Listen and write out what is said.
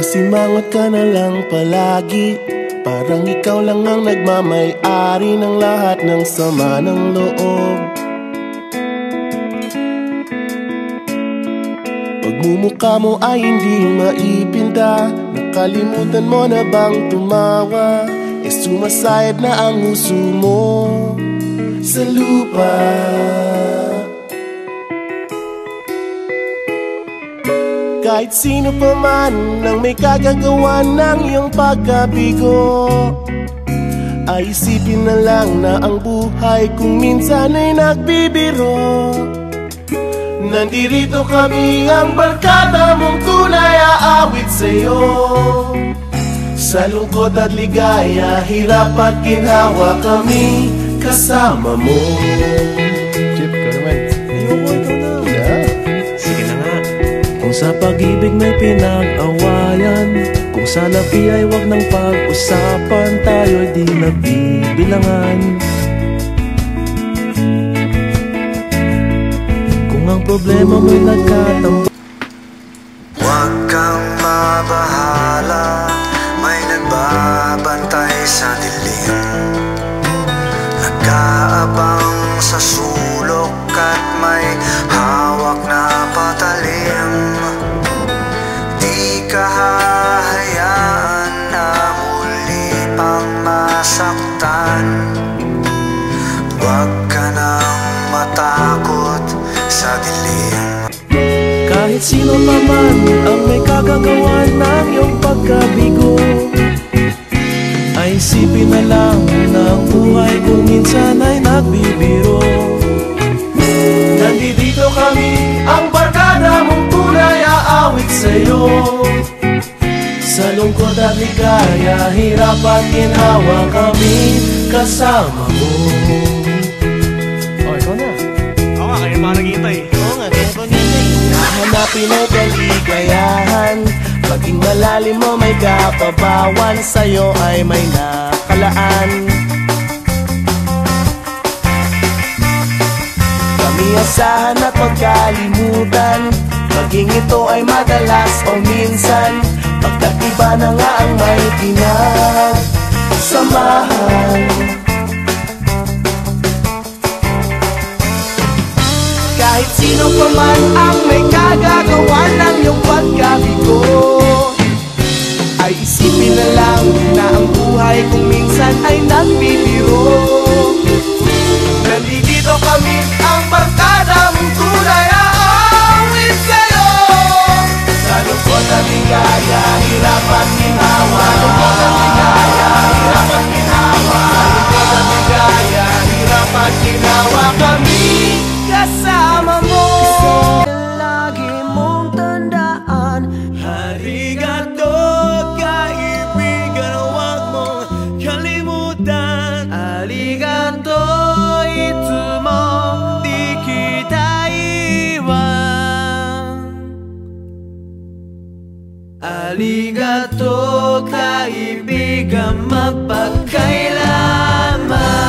Masimangot ka na lang palagi, parang ikaw lang ang nagmamay-ari ng lahat ng sama ng loob. Pagmumukha mo ay hindi maipinta, nakalimutan mo na bang tumawa? Sumasayad na ang huso mo sa lupa. Kahit sino pa man ang may kagagawa ng iyong pagkabigo, ay isipin na lang na ang buhay kung minsan ay nagbibiro. Nandirito kami, ang barkada mong tunay aawit sa'yo. Sa lungkot at ligaya, hirap at ginhawa, kami kasama mo. Chip, ka naman. Ayoko, ikaw na. Yeah. Sige na nga. Kung sa pag-ibig may pinag-awayan, kung sa labi ay wag nang pag-usapan, tayo'y di nagbibilangan. Kung ang problema mo'y nagkatambal, huwag kang mabahala, may nagbabantay sa dilim, nag-aabang sa sulok at may hawak na patalim. Di ka hahayaan na muli pang masaktan, huwag ka nang matakot sa dilim. kahit sino pa man ang may kagagawa ng iyong pagkabigo, ay isipin na lang na ang buhay kung minsan ay nagbibiro. Nandito kami, ang barkada mong tunay aawit sa'yo. Sa lungkot at ligaya, hirap at ginhawa, kami kasama mo. Oh, ikaw na. Oo nga, kaya pa naghihintay. Oo nga, kaya pa naghihintay. Hahanapin ay kaligayahan, maging malalim mo may kapabawan, sa'yo ay may nakalaan. Kami asahan at magkalimutan, maging ito ay madalas o minsan, pagkat iba na nga ang may pinagsamahan. Kahit sino pa man ang may kagagawa ng iyong pagkabigo, ay isipin na lang na ang buhay kung minsan ay nagbibiro. Nandito kami, ang barkada mong tunay aawit sa'yo. Sa lungkot at ligaya, hirap at ginhawa. Sa lungkot at ligaya, hirap at ginhawa. Sa lungkot at ligaya, hirap at ginhawa, kami kasama mo. Lagi mong tandaan, arigato kaibigan, huwag mong kalimutan. Arigato, itsumo di kita iwan. Arigato kaibigan, magpagkailanman.